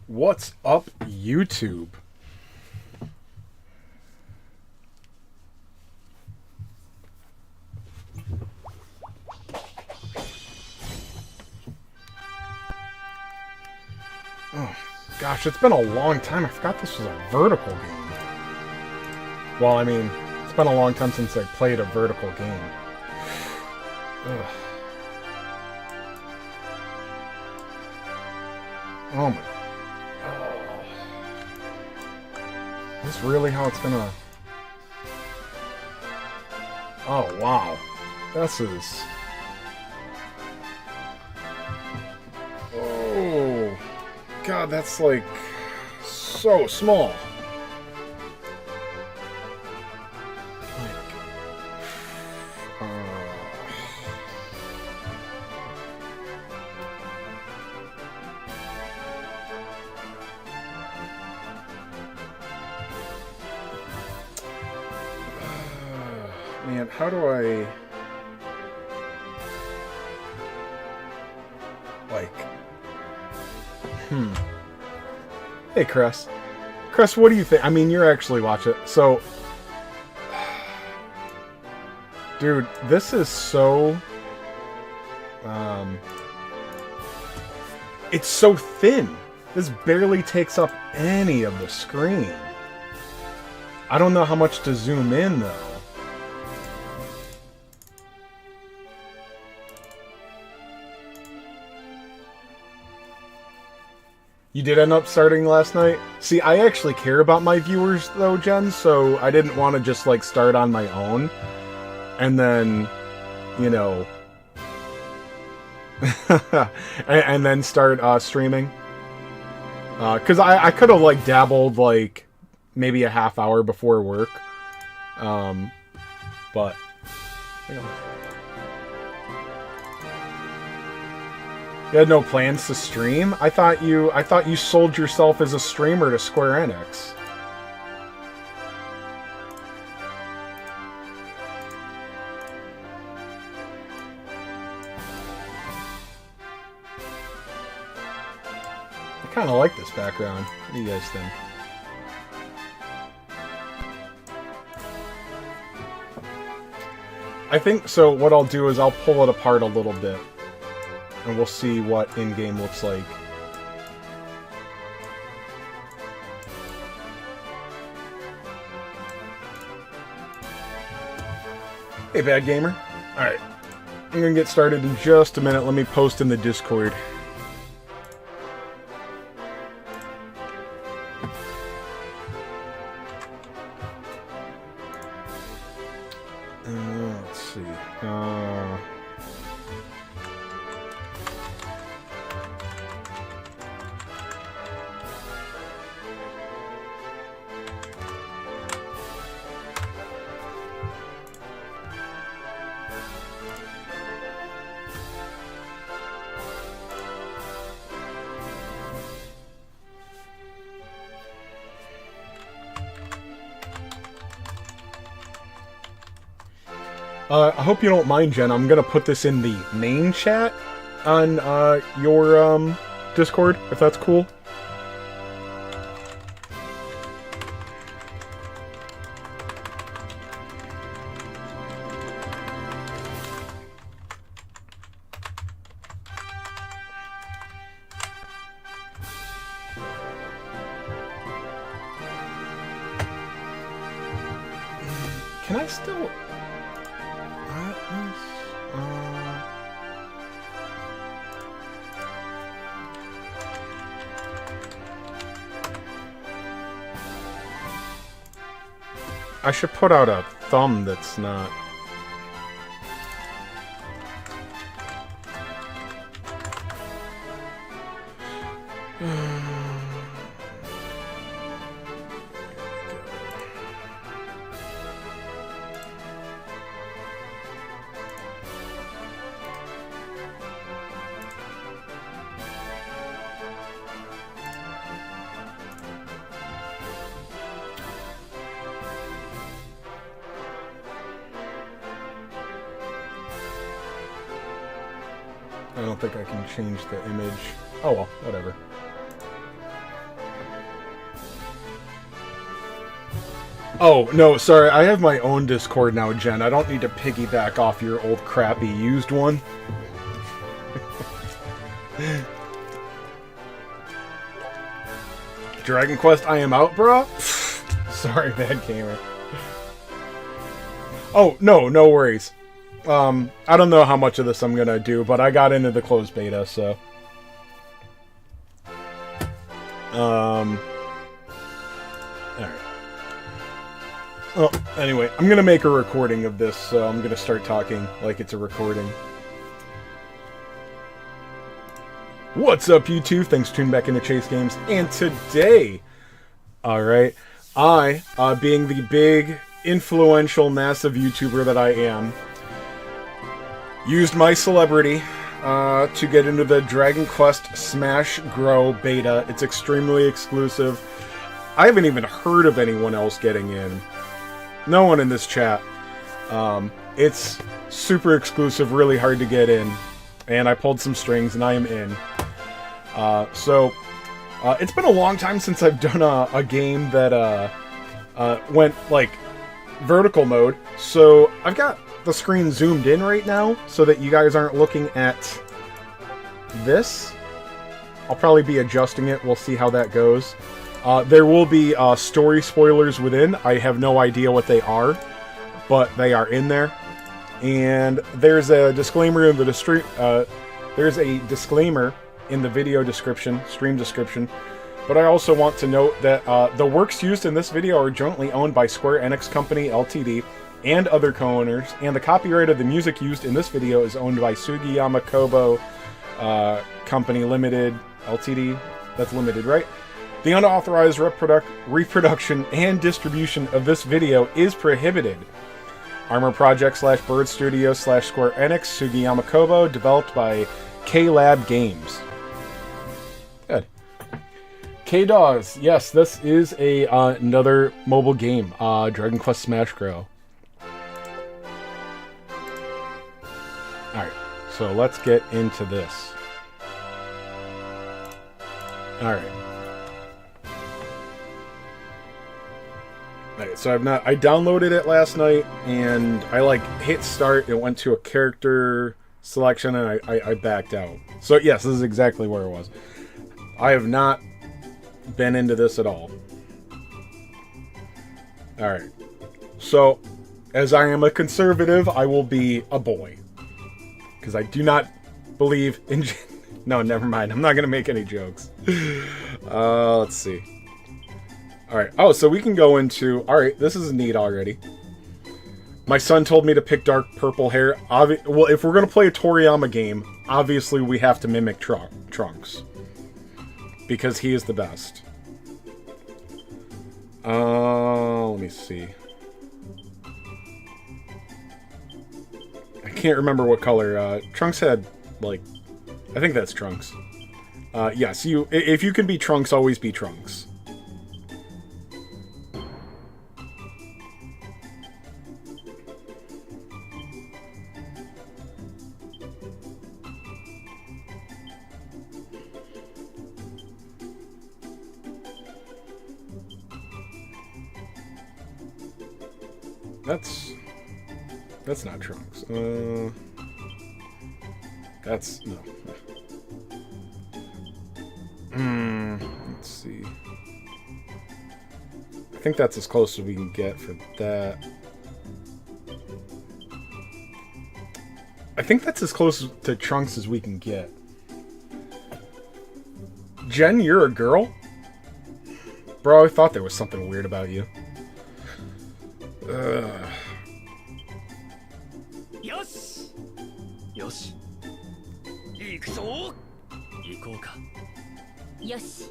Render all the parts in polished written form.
What's up, YouTube? Oh, gosh, it's been a long time. I forgot this was a vertical game. Well, I mean, it's been a long time since I played a vertical game. Ugh. Oh my... Oh. Is this really how it's gonna... Oh, wow. This is... Oh... God, that's like... so small. Man, how do I... like... Hey, Chris. Chris, what do you think? I mean, you're actually watching it, so... Dude, this is so... It's so thin. This barely takes up any of the screen. I don't know how much to zoom in, though. You did end up starting last night? See, I actually care about my viewers, though, Jen, so I didn't want to just, like, start on my own. And then, you know... and then start streaming. Because I could have, like, dabbled, like, maybe a half hour before work. But... You had no plans to stream? I thought you sold yourself as a streamer to Square Enix. I kind of like this background. What do you guys think? I think so. What I'll do is I'll pull it apart a little bit. And we'll see what in-game looks like. Hey, Bad Gamer. Alright. I'm gonna get started in just a minute. Let me post in the Discord. Let's see. I hope you don't mind, Jen. I'm gonna put this in the main chat on your Discord, if that's cool. Can I still... I should put out a thumb that's not... I don't think I can change the image. Oh well, whatever. Oh, no, sorry. I have my own Discord now, Jen. I don't need to piggyback off your old crappy used one. Dragon Quest, I am out, bro. Sorry, bad gamer. Oh, no worries. I don't know how much of this I'm gonna do, but I got into the closed beta, so... Alright. Well, anyway, I'm gonna make a recording of this, so I'm gonna start talking like it's a recording. What's up, YouTube? Thanks for tuning back into Chase Games, and today, alright, I, being the big, influential, massive YouTuber that I am, used my celebrity to get into the Dragon Quest Smash Grow beta. It's extremely exclusive. I haven't even heard of anyone else getting in. No one in this chat. It's super exclusive, really hard to get in. And I pulled some strings and I am in. It's been a long time since I've done a game that went like vertical mode. So I've got the screen zoomed in right now so that you guys aren't looking at this. I'll probably be adjusting it. We'll see how that goes. There will be story spoilers within. I have no idea what they are, but they are in there. And there's a disclaimer in the video description, stream description. But I also want to note that the works used in this video are jointly owned by Square Enix Company Ltd. And other co-owners, and the copyright of the music used in this video is owned by SUGIYAMA KOBO Company Limited Ltd. That's limited, right? The unauthorized reproduction and distribution of this video is prohibited. Armor Project / Bird Studio / Square Enix, SUGIYAMA KOBO, developed by KLabGames. Good. K-Dogs, yes, this is another mobile game, Dragon Quest Smash Grow. Alright, so let's get into this. Alright. Alright, so I downloaded it last night, and I hit start, it went to a character selection, and I backed out. So yes, this is exactly where it was. I have not been into this at all. Alright. So, as I am a conservative, I will be a boy. Because I do not believe in... No, never mind. I'm not going to make any jokes. Let's see. Alright. Oh, so we can go into... Alright, this is neat already. My son told me to pick dark purple hair. Well, if we're going to play a Toriyama game, obviously we have to mimic Trunks. Because he is the best. Let me see. I can't remember what color. Trunks had, I think that's Trunks. Yes, if you can be Trunks, always be Trunks. That's not Trunks. That's... no. Let's see. I think that's as close as we can get for that. I think that's as close to Trunks as we can get. Jen, you're a girl? Bro, I thought there was something weird about you. Yosh! Yosh. Iku zo! Ikou ka. Yoshi.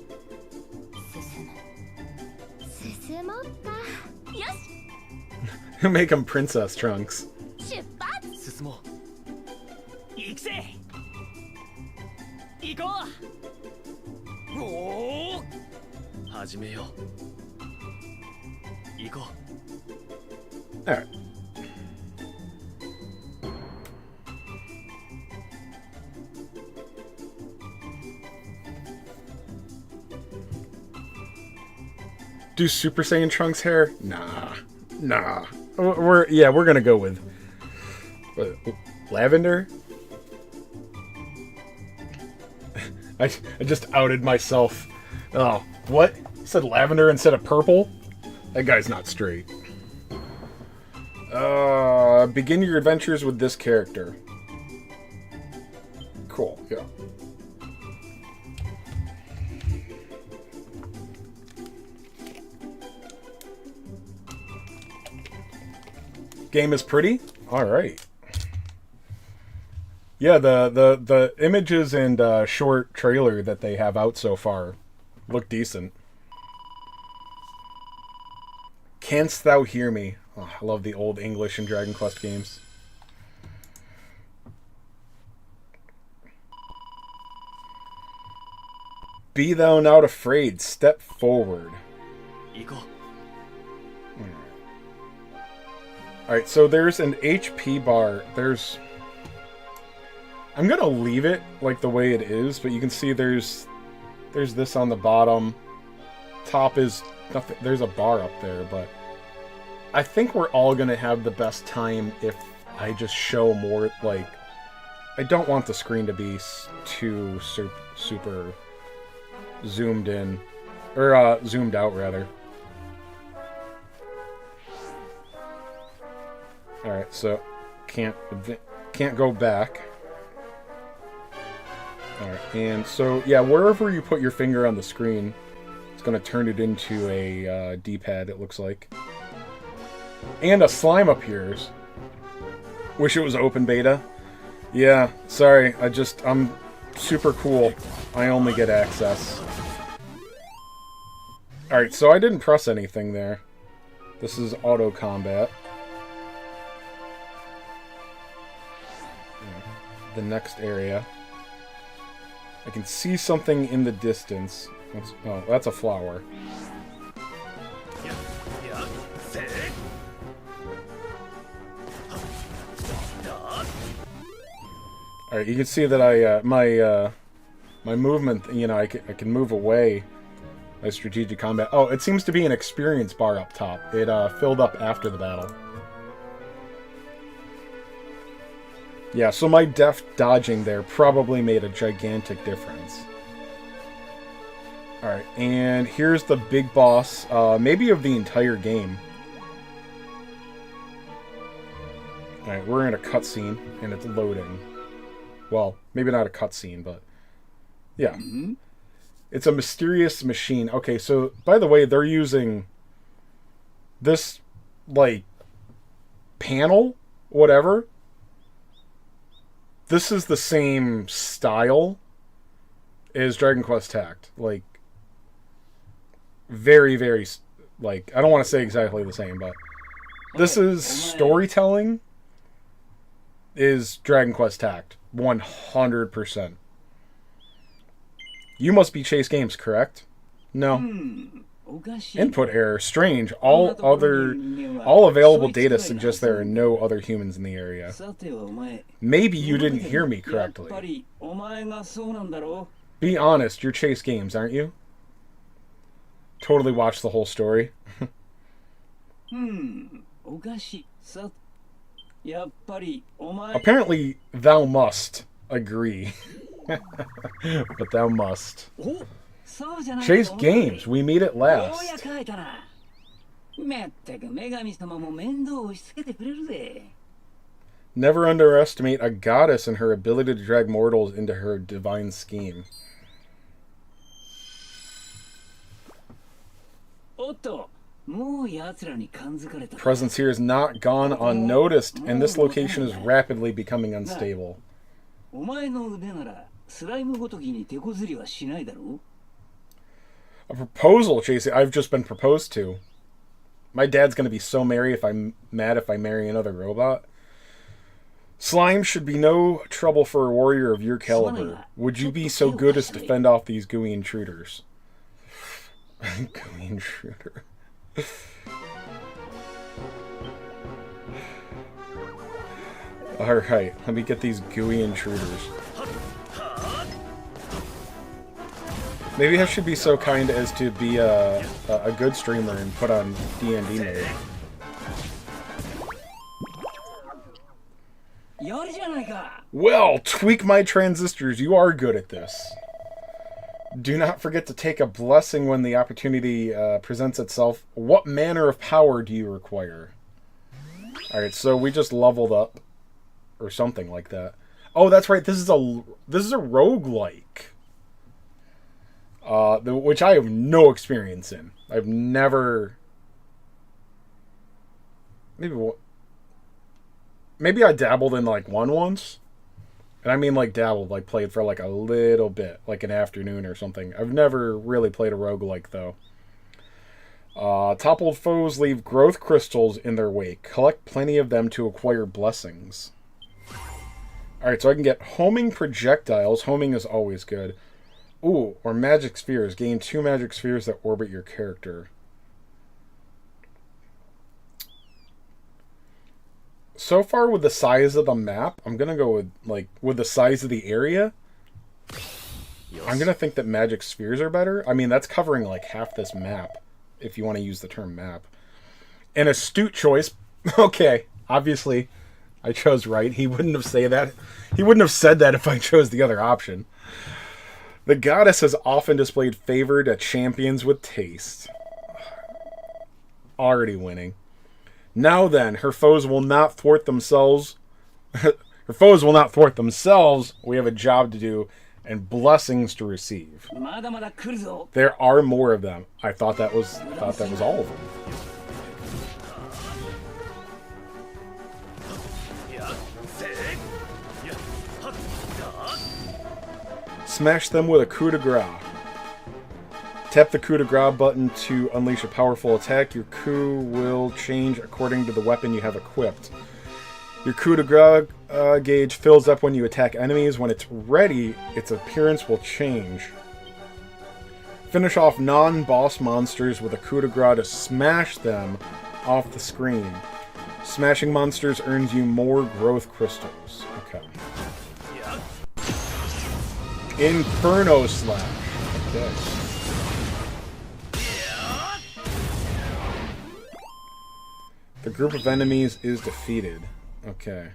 Susumo ka. Yoshi. Make him Princess Trunks. 出発. 進もう。行くぜ。行こう。おお。始めよう。行こう。 Alright. Do Super Saiyan Trunks hair? Nah. Nah. We're gonna go with lavender? I just outed myself. Oh, what? You said lavender instead of purple? That guy's not straight. Begin your adventures with this character. Cool, yeah. Game is pretty? Alright. Yeah, the images and short trailer that they have out so far look decent. Canst thou hear me? Oh, I love the old English and Dragon Quest games. Be thou not afraid, step forward. Alright, so there's an HP bar. I'm gonna leave it like the way it is, but you can see there's this on the bottom. Top is nothing. There's a bar up there, but I think we're all gonna have the best time if I just show more. Like, I don't want the screen to be too super zoomed in, or zoomed out rather. All right, so can't go back. All right, and so yeah, wherever you put your finger on the screen, it's going to turn it into a D-pad. It looks like, and a slime appears. Wish it was open beta. Yeah, sorry. I'm super cool. I only get access. All right, so I didn't press anything there. This is auto combat. The next area. I can see something in the distance. Oh, that's a flower. All right, you can see that my movement. You know, I can move away. My strategic combat. Oh, it seems to be an experience bar up top. It filled up after the battle. Yeah, so my deft dodging there probably made a gigantic difference. Alright, and here's the big boss, maybe of the entire game. Alright, we're in a cutscene, and it's loading. Well, maybe not a cutscene, but... yeah. Mm-hmm. It's a mysterious machine. Okay, so, by the way, they're using this, like, panel, whatever. This is the same style as Dragon Quest Tact. Like, very, very, like, I don't want to say exactly the same, but this is storytelling is Dragon Quest Tact. 100%. You must be Chase Games, correct? No. Input error. Strange. All available data suggests there are no other humans in the area. Maybe you didn't hear me correctly. Be honest, you're Chase Games, aren't you? Totally watched the whole story. Apparently, thou must agree. But thou must. Chase Games, we meet at last. Never underestimate a goddess and her ability to drag mortals into her divine scheme. Presence here is not gone unnoticed, and this location is rapidly becoming unstable. A proposal, Chase. I've just been proposed to. My dad's gonna be so mad if I marry another robot. Slime should be no trouble for a warrior of your caliber. Would you be so good as to fend off these gooey intruders? Gooey intruder. Alright, let me get these gooey intruders. Maybe I should be so kind as to be a good streamer and put on D&D mode. Well, tweak my transistors. You are good at this. Do not forget to take a blessing when the opportunity presents itself. What manner of power do you require? Alright, so we just leveled up. Or something like that. Oh, that's right. This is a roguelike. Which I have no experience in. I've never... Maybe I dabbled in like one once. And I mean like dabbled, like played for like a little bit, like an afternoon or something. I've never really played a roguelike though. Toppled foes leave growth crystals in their wake. Collect plenty of them to acquire blessings. Alright, so I can get homing projectiles. Homing is always good. Ooh, or magic spheres. Gain 2 magic spheres that orbit your character. So far with the size of the map, I'm gonna go with the size of the area. I'm gonna think that magic spheres are better. I mean, that's covering like half this map, if you want to use the term map. An astute choice. Okay, obviously, I chose right. He wouldn't have said that. He wouldn't have said that if I chose the other option. The goddess has often displayed favor to champions with taste. Already winning. Now then, her foes will not thwart themselves. Her foes will not thwart themselves. We have a job to do and blessings to receive. There are more of them. I thought that was all of them. Smash them with a coup de grace. Tap the coup de grace button to unleash a powerful attack. Your coup will change according to the weapon you have equipped. Your coup de grace gauge fills up when you attack enemies. When it's ready, its appearance will change. Finish off non-boss monsters with a coup de grace to smash them off the screen. Smashing monsters earns you more growth crystals. Okay. Inferno Slash. Okay. The group of enemies is defeated. Okay.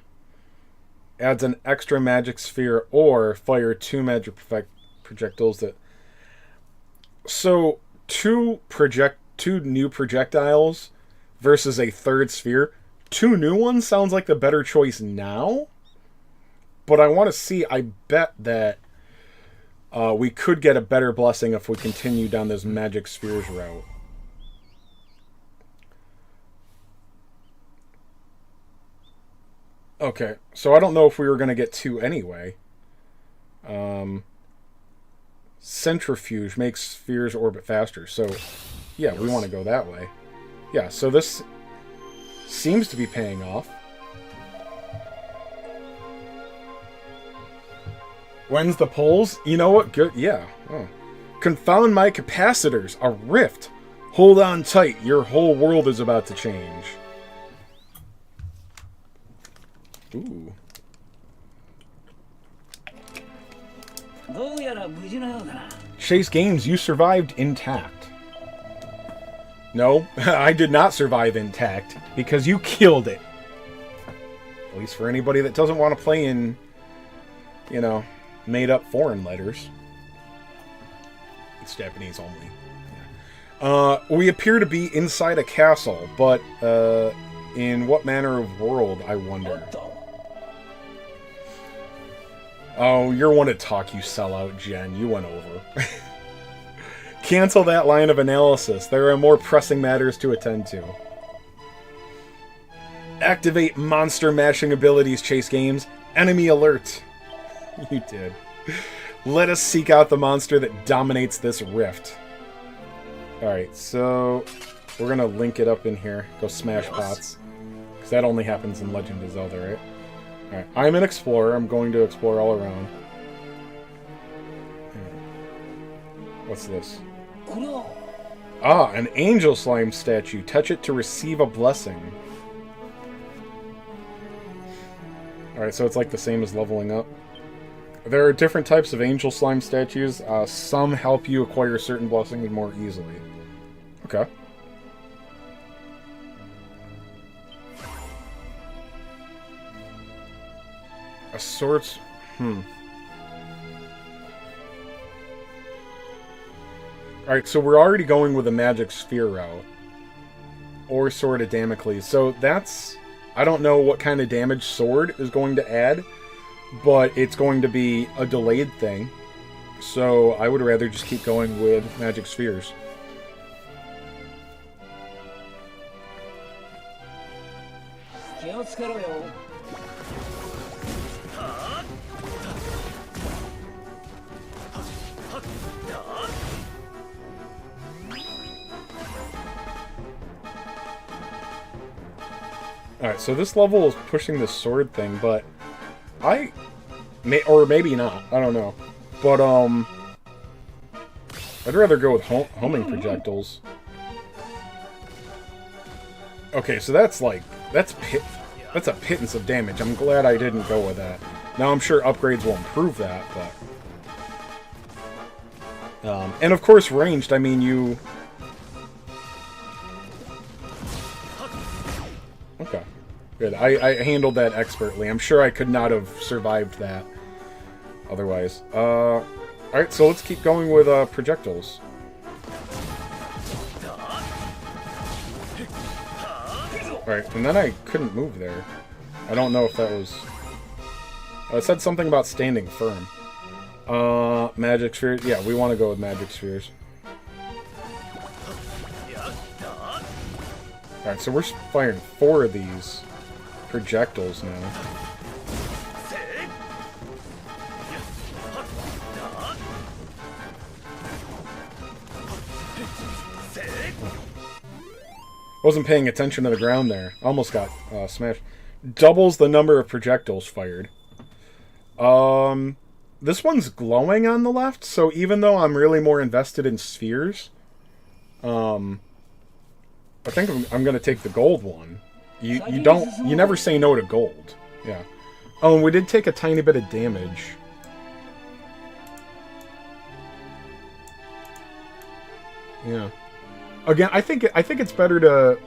Adds an extra magic sphere or fire 2 magic projectiles that... So, two new projectiles versus a third sphere. 2 new ones sounds like the better choice now. But I want to see, I bet that we could get a better blessing if we continue down this magic spheres route. Okay, so I don't know if we were going to get 2 anyway. Centrifuge makes spheres orbit faster, so yeah, we want to go that way. Yeah, so this seems to be paying off. When's the polls? You know what? Good. Yeah. Oh. Confound my capacitors. A rift. Hold on tight. Your whole world is about to change. Ooh. Chase Games, you survived intact. No, I did not survive intact because you killed it. At least for anybody that doesn't want to play in, you know, made-up foreign letters. It's Japanese only. Yeah. We appear to be inside a castle, but in what manner of world, I wonder? Oh, you're one to talk, you sellout, Jen. You went over. Cancel that line of analysis. There are more pressing matters to attend to. Activate monster mashing abilities, Chase Games. Enemy alert. You did. Let us seek out the monster that dominates this rift. Alright, so we're going to link it up in here. Go smash pots. Because that only happens in Legend of Zelda, right? Alright, I'm an explorer. I'm going to explore all around. What's this? Ah, an angel slime statue. Touch it to receive a blessing. Alright, so it's like the same as leveling up. There are different types of angel slime statues. Some help you acquire certain blessings more easily. Okay. A swords... Alright, so we're already going with a magic sphere route. Or Sword of Damocles. So that's... I don't know what kind of damage Sword is going to add, but it's going to be a delayed thing. So I would rather just keep going with magic spheres. Alright, so this level is pushing the sword thing, but or maybe not, I don't know. But, I'd rather go with homing projectiles. Okay, so that's a pittance of damage. I'm glad I didn't go with that. Now I'm sure upgrades will improve that, but... and of course ranged, I mean you... Okay. Good. I handled that expertly. I'm sure I could not have survived that otherwise. Alright, so let's keep going with projectiles. Alright, and then I couldn't move there. I don't know if that was... it said something about standing firm. Magic spheres. Yeah, we want to go with magic spheres. Alright, so we're firing 4 of these projectiles now. Wasn't paying attention to the ground there. Almost got smashed. Doubles the number of projectiles fired. This one's glowing on the left, so even though I'm really more invested in spheres, I think I'm gonna take the gold one. You never say no to gold. Yeah. Oh, and we did take a tiny bit of damage. Yeah. Again, I think it's better to...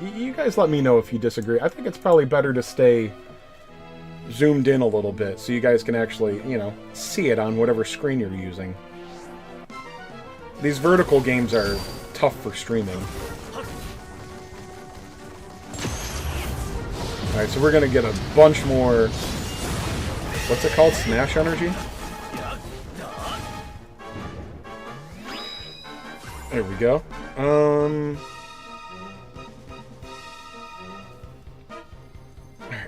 You guys let me know if you disagree. I think it's probably better to stay zoomed in a little bit so you guys can actually, you know, see it on whatever screen you're using. These vertical games are tough for streaming. Alright, so we're gonna get a bunch more... What's it called? Smash energy? There we go.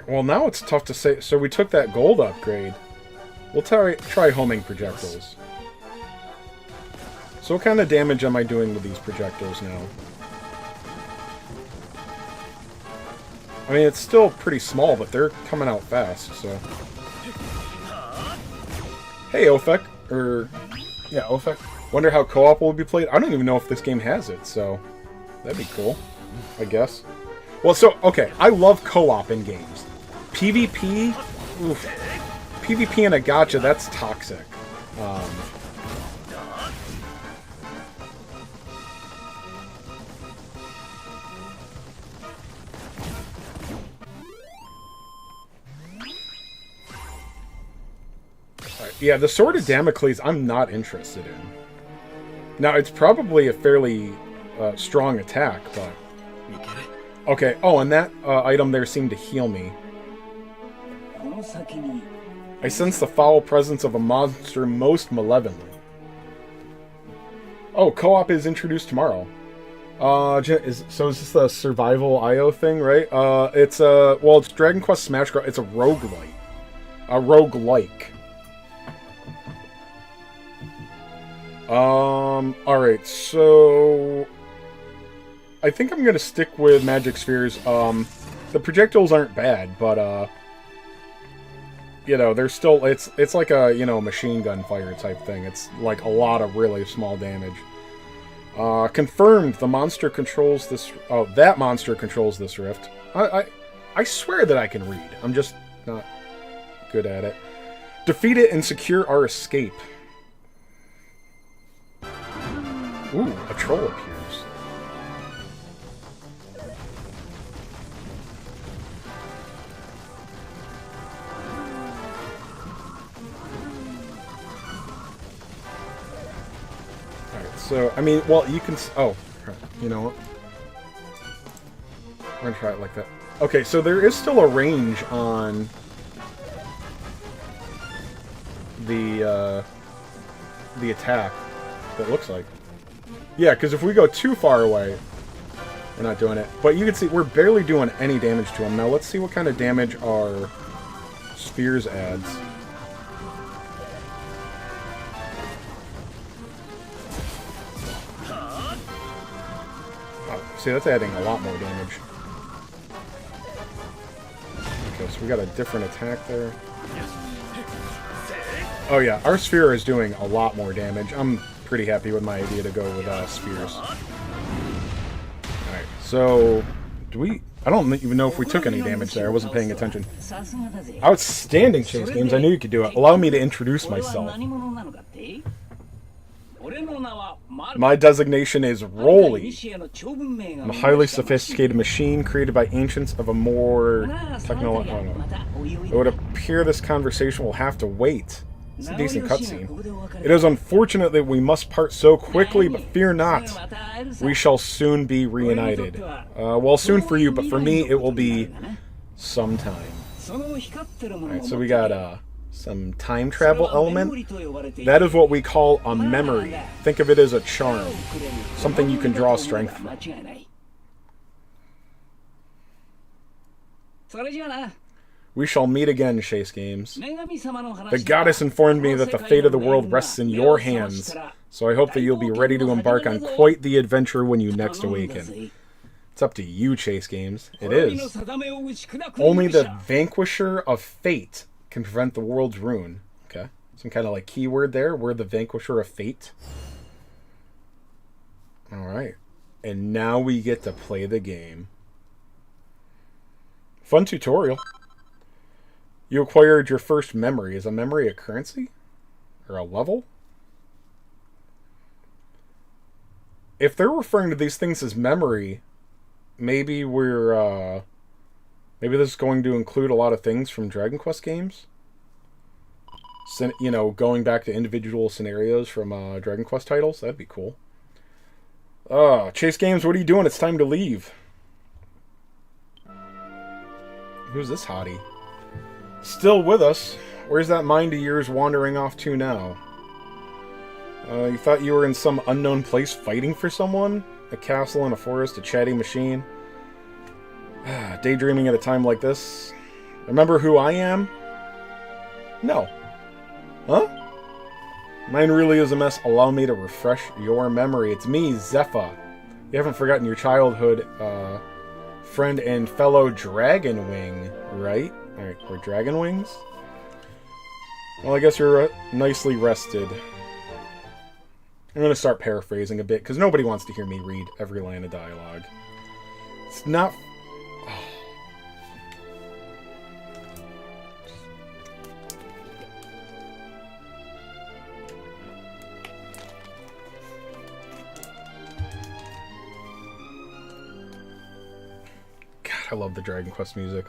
Well, now it's tough to say. So we took that gold upgrade. We'll try homing projectiles. So what kind of damage am I doing with these projectiles now? I mean, it's still pretty small, but they're coming out fast, so... Hey, Ofek. Yeah, Ofek. Wonder how co-op will be played. I don't even know if this game has it, so... That'd be cool, I guess. Well, so, okay, I love co-op in games. PvP? Oof. PvP in a gacha, that's toxic. Yeah, the Sword of Damocles, I'm not interested in. Now, it's probably a fairly strong attack, but... Okay, oh, and that item there seemed to heal me. I sense the foul presence of a monster most malevolently. Oh, co-op is introduced tomorrow. So is this the survival IO thing, right? It's well, it's Dragon Quest Smash Bros. It's a roguelite. A roguelike. Alright, so... I think I'm gonna stick with Magic Spheres. The projectiles aren't bad, but, you know, they're still... It's like a, you know, machine gun fire type thing. It's like a lot of really small damage. Confirmed, the monster controls this... Oh, that monster controls this rift. I swear that I can read. I'm just not good at it. Defeat it and secure our escape. Ooh, a troll appears. Alright, so, I mean, well, you can... Oh, you know what? We're gonna try it like that. Okay, so there is still a range on the attack, that looks like. Yeah, because if we go too far away, we're not doing it. But you can see we're barely doing any damage to him. Now let's see what kind of damage our spheres adds. Oh, see, that's adding a lot more damage. Okay, so we got a different attack there. Oh yeah, our sphere is doing a lot more damage. I'm pretty happy with my idea to go with spheres. Alright, so... do we... I don't even know if we took any damage there. I wasn't paying attention. Outstanding, Chase Games. I knew you could do it. Allow me to introduce myself. My designation is Rolly. I'm a highly sophisticated machine created by ancients of a more technological... It would appear this conversation will have to wait. It's a decent cutscene. It is unfortunate that we must part so quickly, but fear not. We shall soon be reunited. Well, soon for you, but for me, it will be sometime. Alright, so we got some time travel element. That is what we call a memory. Think of it as a charm. Something you can draw strength from. We shall meet again, Chase Games. The goddess informed me that the fate of the world rests in your hands, so I hope that you'll be ready to embark on quite the adventure when you next awaken. It's up to you, Chase Games. It is. Only the Vanquisher of Fate can prevent the world's ruin. Okay. Some kind of like keyword there. We're the Vanquisher of Fate. Alright. And now we get to play the game. Fun tutorial. You acquired your first memory. Is a memory a currency? Or a level? If they're referring to these things as memory, maybe we're, maybe this is going to include a lot of things from Dragon Quest games? You know, going back to individual scenarios from, Dragon Quest titles? That'd be cool. Chase Games, what are you doing? It's time to leave. Who's this hottie? Still with us. Where's that mind of yours wandering off to now? You thought you were in some unknown place fighting for someone? A castle in a forest, a chatting machine? Daydreaming at a time like this? Remember who I am? No. Huh? Mine really is a mess. Allow me to refresh your memory. It's me, Zepha. You haven't forgotten your childhood friend and fellow Dragon Wing, right? Alright, we're Dragon Wings? Well, I guess you're nicely rested. I'm going to start paraphrasing a bit, because nobody wants to hear me read every line of dialogue. It's not... Oh. God, I love the Dragon Quest music.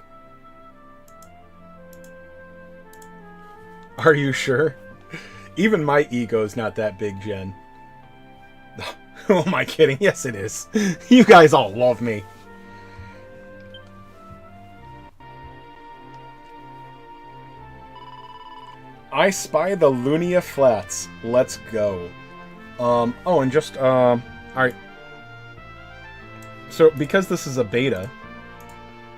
Are you sure? Even my ego's not that big, Jen. Who am I kidding? Yes, it is. You guys all love me. I spy the Lunia Flats. Let's go. Oh, and just, alright. So, because this is a beta,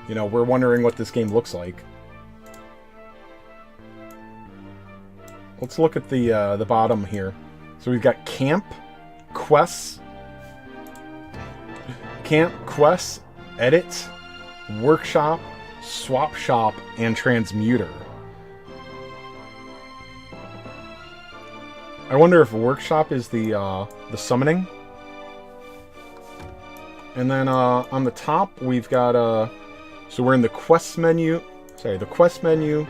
you know, we're wondering what this game looks like. Let's look at the bottom here. So we've got camp, quests, edit, workshop, swap shop, and transmuter. I wonder if workshop is the summoning. And then on the top we've got so we're in the quest menu. Sorry, the quest menu.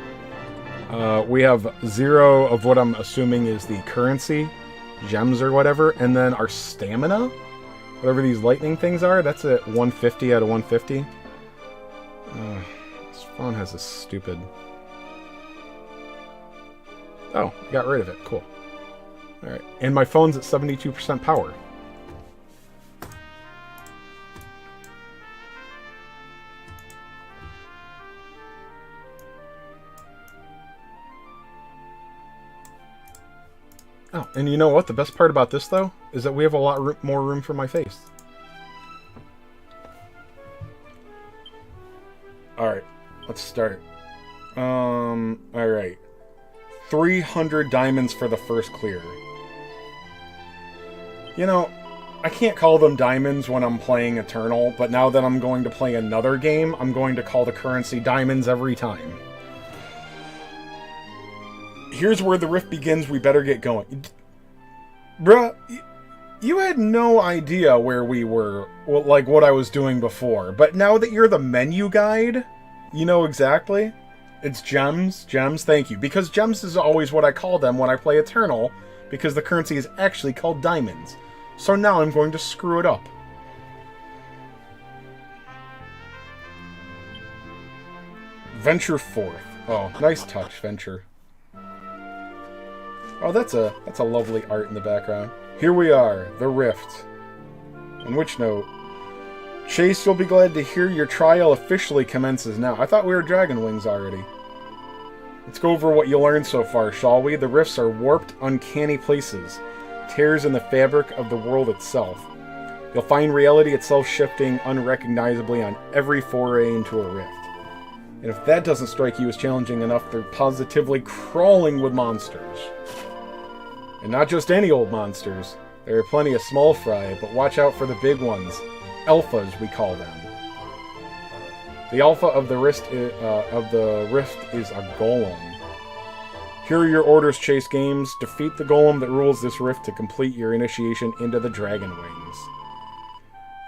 We have 0 of what I'm assuming is the currency, gems or whatever, and then our stamina, whatever these lightning things are, that's at 150 out of 150. This phone has this stupid... Oh, got rid of it. Cool. Alright, and my phone's at 72% power. Oh, and you know what? The best part about this, though, is that we have a lot more room for my face. Alright, let's start. Alright. 300 diamonds for the first clear. You know, I can't call them diamonds when I'm playing Eternal, but now that I'm going to play another game, I'm going to call the currency diamonds every time. Here's where the rift begins, we better get going. Bruh, you had no idea where we were, like what I was doing before, but now that you're the menu guide, you know exactly. It's gems, thank you. Because gems is always what I call them when I play Eternal, because the currency is actually called diamonds. So now I'm going to screw it up. Venture forth. Oh, nice touch, Venture. Oh, that's a lovely art in the background. Here we are, the Rift. On which note, Chase, you'll be glad to hear your trial officially commences now. I thought we were Dragon Wings already. Let's go over what you learned so far, shall we? The rifts are warped, uncanny places. Tears in the fabric of the world itself. You'll find reality itself shifting unrecognizably on every foray into a rift. And if that doesn't strike you as challenging enough, they're positively crawling with monsters. And not just any old monsters. There are plenty of small fry, but watch out for the big ones. Alphas, we call them. The alpha of the rift is a golem. Here are your orders, Chase Games. Defeat the golem that rules this rift to complete your initiation into the Dragon Wings.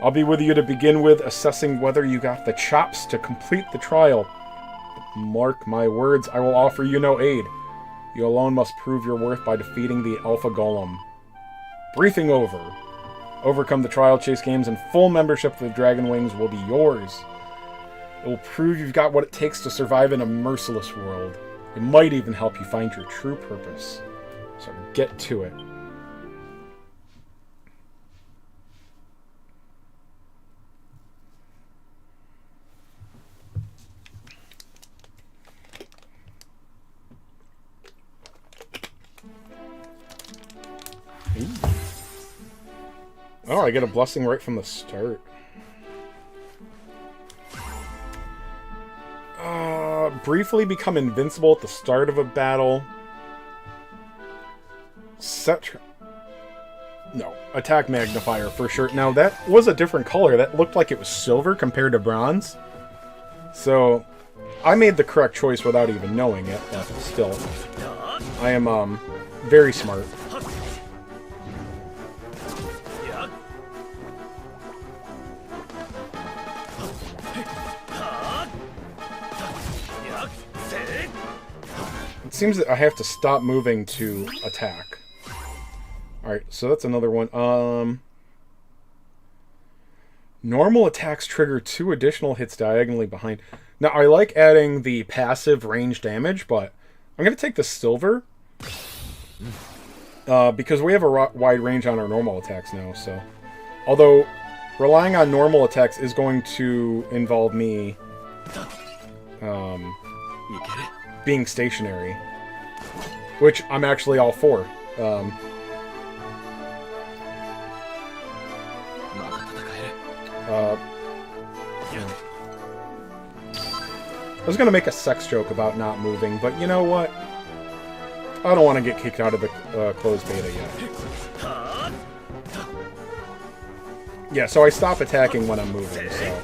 I'll be with you to begin with, assessing whether you got the chops to complete the trial. Mark my words, I will offer you no aid. You alone must prove your worth by defeating the Alpha Golem. Briefing over. Overcome the trial, Chase Games, and full membership to the Dragon Wings will be yours. It will prove you've got what it takes to survive in a merciless world. It might even help you find your true purpose. So get to it. Oh, I get a blessing right from the start. Briefly become invincible at the start of a battle. No, attack magnifier for sure. Now that was a different color. That looked like it was silver compared to bronze. So I made the correct choice without even knowing it. But still, I am very smart. It seems that I have to stop moving to attack. Alright, so that's another one. Normal attacks trigger 2 additional hits diagonally behind. Now, I like adding the passive range damage, but I'm going to take the silver. Because we have a wide range on our normal attacks now, so... Although, relying on normal attacks is going to involve me... being stationary, which I'm actually all for. I was gonna make a sex joke about not moving, but you know what? I don't want to get kicked out of the closed beta yet. Yeah, so I stop attacking when I'm moving, so...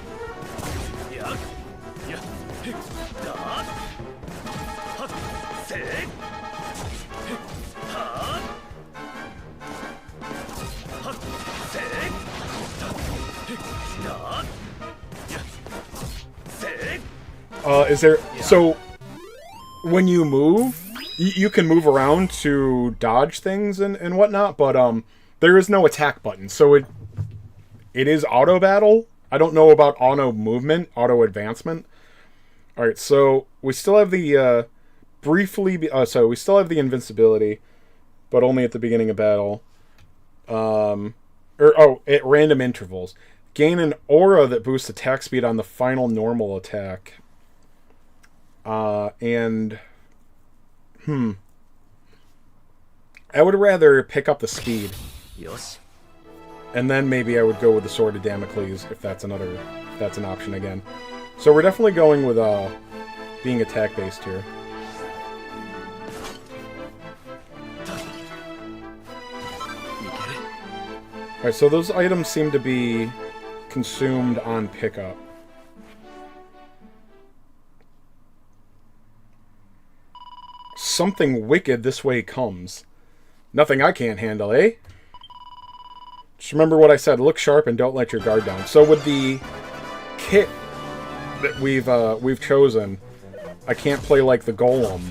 is there... So, when you move, you can move around to dodge things and whatnot, but there is no attack button, so it is auto battle. I don't know about auto movement, auto advancement. All right, so we still have the so we still have the invincibility, but only at the beginning of battle. At random intervals. Gain an aura that boosts attack speed on the final normal attack. I would rather pick up the speed. Yosh. And then maybe I would go with the Sword of Damocles if that's an option again. So we're definitely going with being attack based here. Alright, so those items seem to be consumed on pickup. Something wicked this way comes. Nothing I can't handle, eh? Just remember what I said, look sharp and don't let your guard down. So with the kit that we've chosen, I can't play like the golem.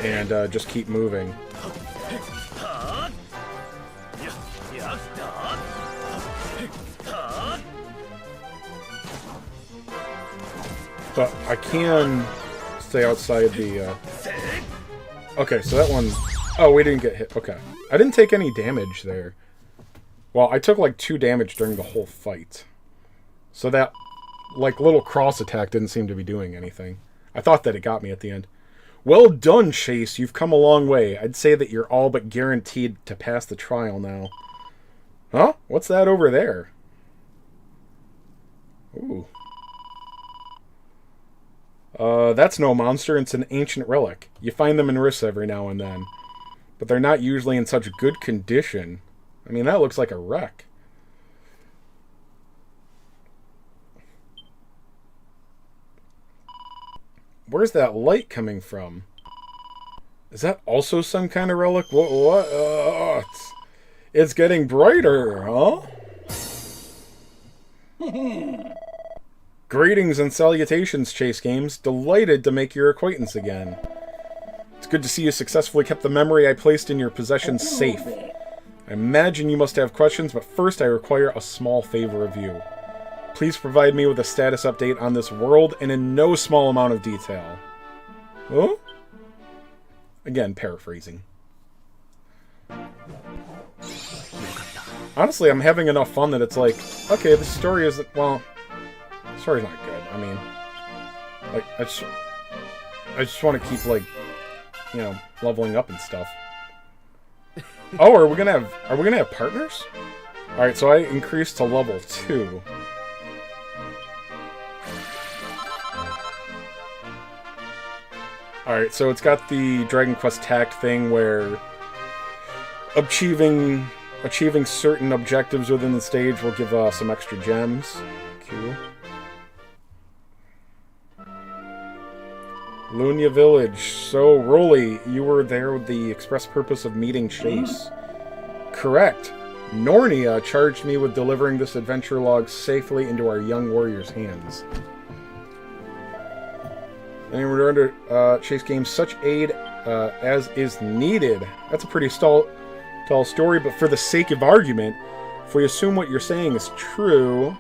And just keep moving. But I can stay outside the... Okay, so that one... Oh, we didn't get hit. Okay. I didn't take any damage there. Well, I took like 2 damage during the whole fight. So that, like, little cross attack didn't seem to be doing anything. I thought that it got me at the end. Well done, Chase. You've come a long way. I'd say that you're all but guaranteed to pass the trial now. Huh? What's that over there? Ooh. That's no monster. It's an ancient relic. You find them in rifts every now and then. But they're not usually in such good condition. I mean, that looks like a wreck. Where's that light coming from? Is that also some kind of relic? What? It's getting brighter, huh? Greetings and salutations, Chase Games. Delighted to make your acquaintance again. It's good to see you successfully kept the memory I placed in your possession safe. I imagine you must have questions, but first I require a small favor of you. Please provide me with a status update on this world and in no small amount of detail. Huh? Again, paraphrasing. Honestly, I'm having enough fun that it's like, okay, the story isn't, well, the story's not good. I mean, like, I just want to keep, like, you know, leveling up and stuff. Oh, are we gonna have partners? Alright, so I increased to level 2. Alright, so it's got the Dragon Quest Tact thing where achieving certain objectives within the stage will give some extra gems. Cool. Lunia Village. So, Rolly, you were there with the express purpose of meeting Chase. Correct. Nornia charged me with delivering this adventure log safely into our young warrior's hands. And in return to Chase Games, such aid as is needed. That's a pretty tall story, but for the sake of argument, if we assume what you're saying is true...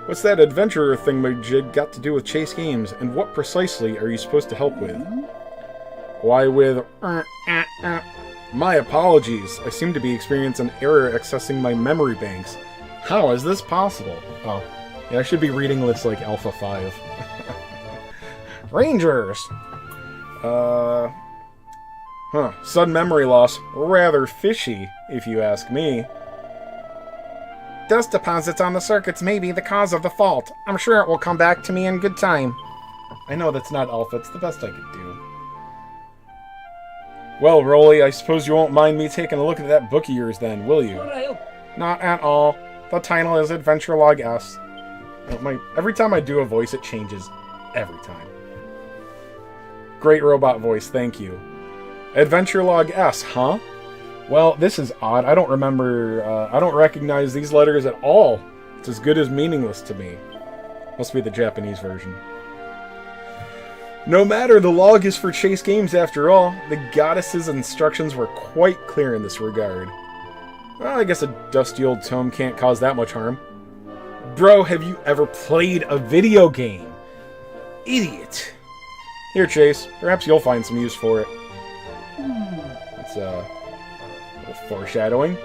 What's that adventurer thingamajig got to do with Chase Games, and what precisely are you supposed to help with? Why, with... My apologies. I seem to be experiencing an error accessing my memory banks. How is this possible? Oh, yeah, I should be reading this like Alpha 5. Rangers! Sudden memory loss. Rather fishy, if you ask me. Dust deposits on the circuits may be the cause of the fault. I'm sure it will come back to me in good time. I know that's not Alpha. It's the best I could do. Well, Rolly, I suppose you won't mind me taking a look at that book of yours then, will you? Not at all. The title is Adventure Log S. Every time I do a voice, it changes. Every time. Great robot voice, thank you. Adventure Log S, huh? Well, this is odd. I don't recognize these letters at all. It's as good as meaningless to me. Must be the Japanese version. No matter, the log is for Chase Games after all. The goddess's instructions were quite clear in this regard. Well, I guess a dusty old tome can't cause that much harm. Bro, have you ever played a video game? Idiot. Here, Chase. Perhaps you'll find some use for it. That's, a little foreshadowing.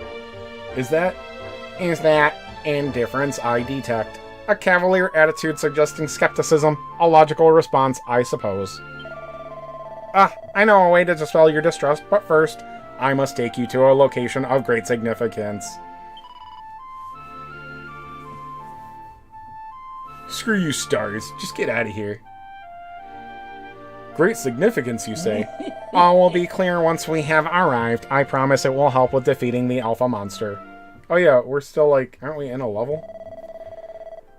Is that indifference I detect? A cavalier attitude suggesting skepticism. A logical response, I suppose. I know a way to dispel your distrust, but first, I must take you to a location of great significance. Screw you, stars. Just get out of here. Great significance, you say? All will be clear once we have arrived. I promise it will help with defeating the alpha monster. Oh yeah, we're still like, aren't we in a level?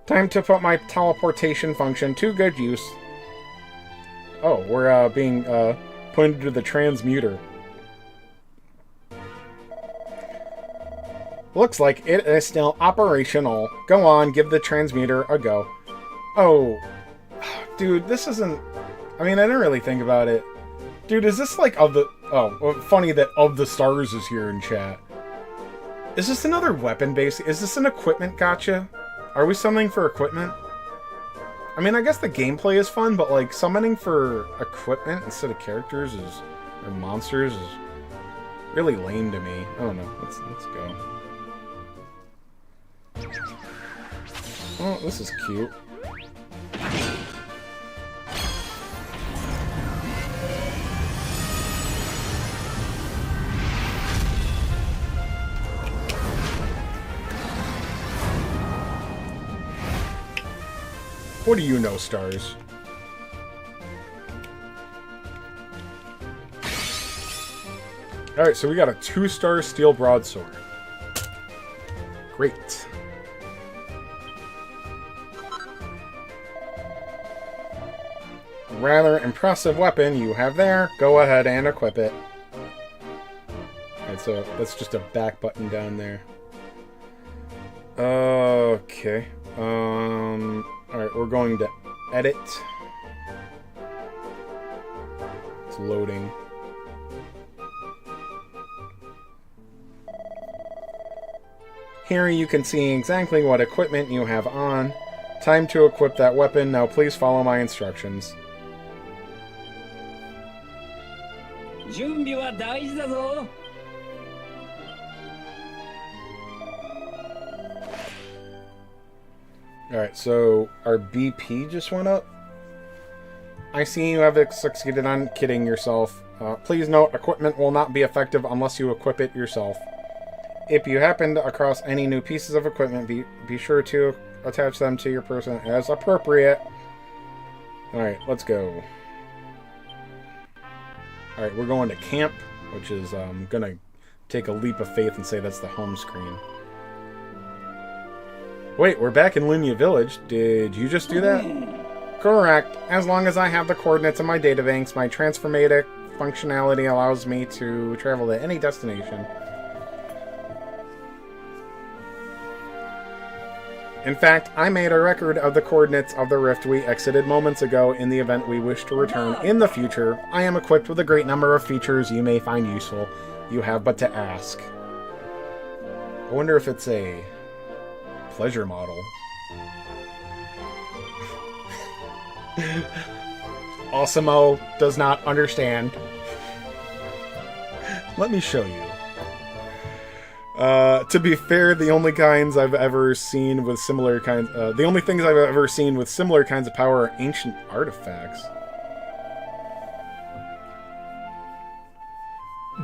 Time to put my teleportation function to good use. Oh, we're being pointed to the transmuter. Looks like it is still operational. Go on, give the transmuter a go. Oh, dude, this isn't... I mean, I didn't really think about it. Dude, is this like of the... Oh, well, funny that Of the Stars is here in chat. Is this another weapon base? Is this an equipment gacha? Are we summoning for equipment? I mean, I guess the gameplay is fun, but like summoning for equipment instead of characters is... or monsters is really lame to me. I don't know. Let's go. Oh, this is cute. What do you know, stars? Alright, so we got a 2-star steel broadsword. Great. Rather impressive weapon you have there. Go ahead and equip it. Alright, so that's just a back button down there. Okay. Alright, we're going to edit. It's loading. Here you can see exactly what equipment you have on. Time to equip that weapon. Now please follow my instructions. Alright, so our BP just went up. I see you have succeeded on kitting yourself. Please note, equipment will not be effective unless you equip it yourself. If you happen across any new pieces of equipment, be sure to attach them to your person as appropriate. Alright, let's go. Alright, we're going to camp, which is, gonna take a leap of faith and say that's the home screen. Wait, we're back in Linya Village. Did you just do that? Correct. As long as I have the coordinates in my databanks, my transformatic functionality allows me to travel to any destination. In fact, I made a record of the coordinates of the rift we exited moments ago in the event we wish to return in the future. I am equipped with a great number of features you may find useful. You have but to ask. I wonder if it's a pleasure model. Osimo does not understand. Let me show you. To be fair, the only kinds I've ever seen with similar kinds, the only things I've ever seen with similar kinds of power are ancient artifacts.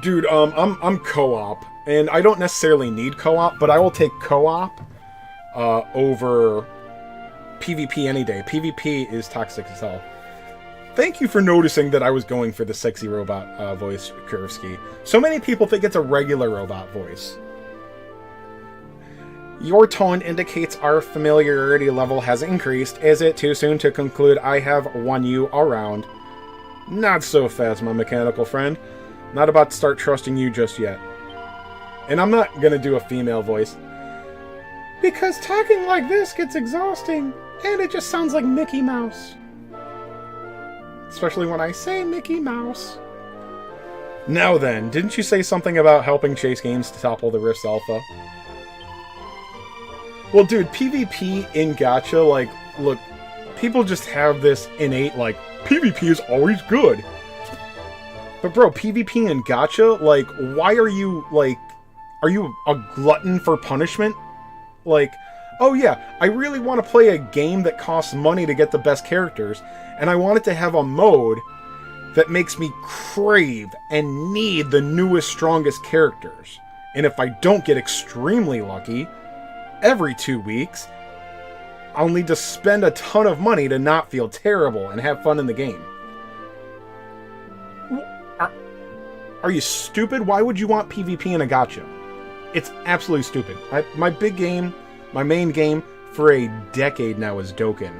Dude, I'm co-op, and I don't necessarily need co-op, but I will take co-op over PvP any day. PvP is toxic as hell. Thank you for noticing that I was going for the sexy robot voice, Kurovsky. So many people think it's a regular robot voice. Your tone indicates our familiarity level has increased. Is it too soon to conclude I have won you around? Not so fast, my mechanical friend. Not about to start trusting you just yet. And I'm not gonna do a female voice. Because talking like this gets exhausting, and it just sounds like Mickey Mouse. Especially when I say Mickey Mouse. Now then, didn't you say something about helping Chase Games to topple the Rift's alpha? Well, dude, PvP in gacha, like, look, people just have this innate, like, PvP is always good. But bro, PvP in gacha, like, why are you, like, are you a glutton for punishment? Like, oh yeah, I really want to play a game that costs money to get the best characters, and I want it to have a mode that makes me crave and need the newest, strongest characters. And if I don't get extremely lucky, every 2 weeks, I'll need to spend a ton of money to not feel terrible and have fun in the game. Are you stupid? Why would you want PvP in a gacha? It's absolutely stupid. My big game, my main game for a decade now is Dokkan.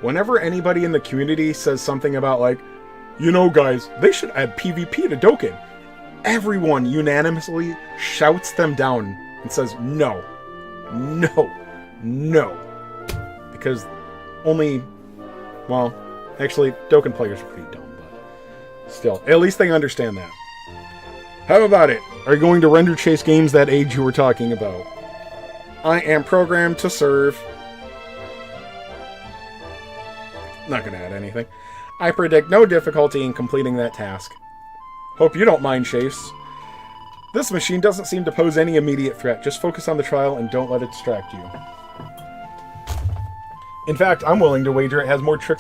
Whenever anybody in the community says something about, like, you know guys, they should add PvP to Dokkan, everyone unanimously shouts them down and says no. No. No. Because only, well, actually, Dokkan players are pretty dumb, but still, at least they understand that. How about it? Are you going to render Chase Games that age you were talking about? I am programmed to serve. Not gonna add anything. I predict no difficulty in completing that task. Hope you don't mind, Chase. This machine doesn't seem to pose any immediate threat. Just focus on the trial and don't let it distract you. In fact, I'm willing to wager it has more tricks